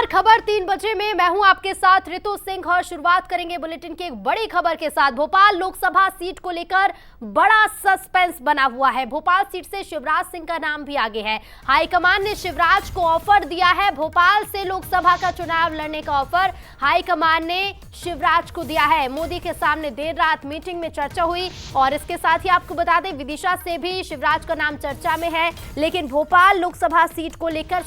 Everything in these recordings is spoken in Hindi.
नमस्कार, खबर 3 बजे में मैं हूं आपके साथ रितु सिंह और शुरुआत करेंगे बुलेटिन की एक बड़ी खबर के साथ। भोपाल लोकसभा सीट को लेकर बड़ा सस्पेंस बना हुआ है। भोपाल सीट से शिवराज सिंह का नाम भी आगे है। हाईकमान ने शिवराज को ऑफर दिया है। भोपाल से लोकसभा का चुनाव लड़ने का ऑफर हाईकमान ने शिवराज को दिया है। मोदी के सामने देर रात मीटिंग में चर्चा हुई और इसके साथ ही आपको बता दें विदिशा से भी शिवराज का नाम चर्चा में है। लेकिन भोपाल लोकसभा सीट को लेकर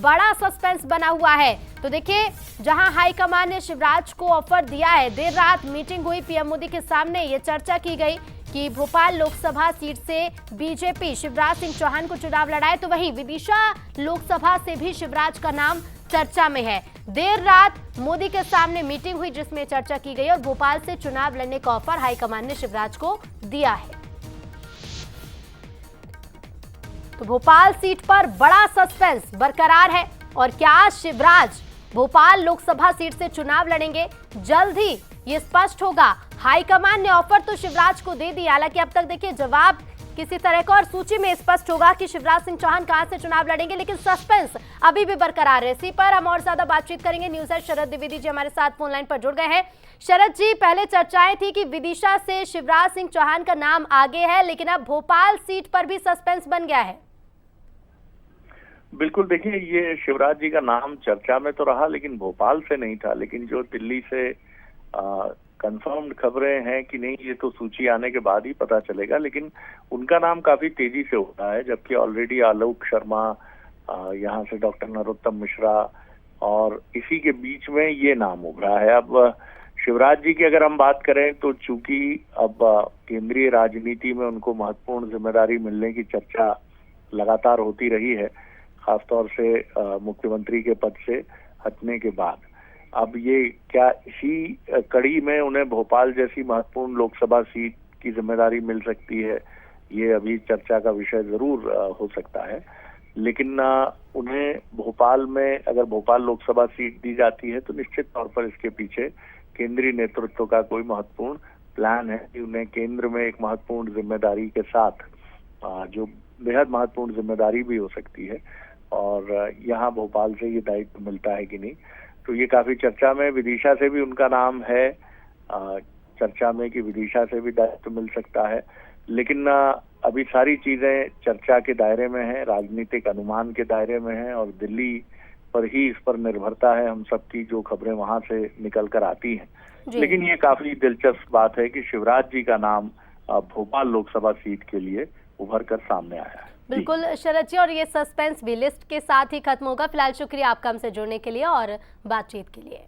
बड़ा सस्पेंस बना हुआ है। तो देखिए, जहां हाईकमान ने शिवराज को ऑफर दिया है, देर रात मीटिंग हुई, पीएम मोदी के सामने ये चर्चा की गई कि भोपाल लोकसभा सीट से बीजेपी शिवराज सिंह चौहान को चुनाव लड़ाए, तो वहीं विदिशा लोकसभा से भी शिवराज का नाम चर्चा में है। देर रात मोदी के सामने मीटिंग हुई जिसमें चर्चा की गई और भोपाल से चुनाव लड़ने का ऑफर हाईकमान ने शिवराज को दिया है। तो भोपाल सीट पर बड़ा सस्पेंस बरकरार है और क्या शिवराज भोपाल लोकसभा सीट से चुनाव लड़ेंगे? जल्द ही ये स्पष्ट होगा। हाईकमान ने ऑफर तो शिवराज को दे दिया, हालांकि अब तक देखिए जवाब किसी तरह का और सूची में स्पष्ट होगा कि शिवराज सिंह चौहान कहां से चुनाव लड़ेंगे, लेकिन सस्पेंस अभी भी बरकरार है। इसी पर हम और ज्यादा बातचीत करेंगे। न्यूज हेड शरद द्विवेदी जी हमारे साथ फोन लाइन पर जुड़ गए हैं। शरद जी, पहले चर्चाएं थी कि विदिशा से शिवराज सिंह चौहान का नाम आगे है, लेकिन अब भोपाल सीट पर भी सस्पेंस बन गया है। बिल्कुल, देखिए ये शिवराज जी का नाम चर्चा में तो रहा लेकिन भोपाल से नहीं था। लेकिन जो दिल्ली से कंफर्म्ड खबरें हैं कि नहीं, ये तो सूची आने के बाद ही पता चलेगा। लेकिन उनका नाम काफी तेजी से हो रहा है, जबकि ऑलरेडी आलोक शर्मा, यहाँ से डॉक्टर नरोत्तम मिश्रा और इसी के बीच में ये नाम उभरा है। अब शिवराज जी की अगर हम बात करें तो चूंकि अब केंद्रीय राजनीति में उनको महत्वपूर्ण जिम्मेदारी मिलने की चर्चा लगातार होती रही है, खासतौर से मुख्यमंत्री के पद से हटने के बाद। अब ये क्या इसी कड़ी में उन्हें भोपाल जैसी महत्वपूर्ण लोकसभा सीट की जिम्मेदारी मिल सकती है, ये अभी चर्चा का विषय जरूर हो सकता है। लेकिन उन्हें भोपाल में अगर भोपाल लोकसभा सीट दी जाती है तो निश्चित तौर पर इसके पीछे केंद्रीय नेतृत्व का कोई महत्वपूर्ण प्लान है कि उन्हें केंद्र में एक महत्वपूर्ण जिम्मेदारी के साथ, जो बेहद महत्वपूर्ण जिम्मेदारी भी हो सकती है, और यहाँ भोपाल से ये दायित्व मिलता है कि नहीं। तो ये काफी चर्चा में, विदिशा से भी उनका नाम है चर्चा में कि विदिशा से भी दायित्व मिल सकता है। लेकिन अभी सारी चीजें चर्चा के दायरे में है, राजनीतिक अनुमान के दायरे में है और दिल्ली पर ही इस पर निर्भरता है हम सबकी, जो खबरें वहां से निकल कर आती हैं। लेकिन ये काफी दिलचस्प बात है कि शिवराज जी का नाम भोपाल लोकसभा सीट के लिए उभर कर सामने आया है। बिल्कुल शरद जी, और ये सस्पेंस भी लिस्ट के साथ ही खत्म होगा। फिलहाल शुक्रिया आपका हमसे जुड़ने के लिए और बातचीत के लिए।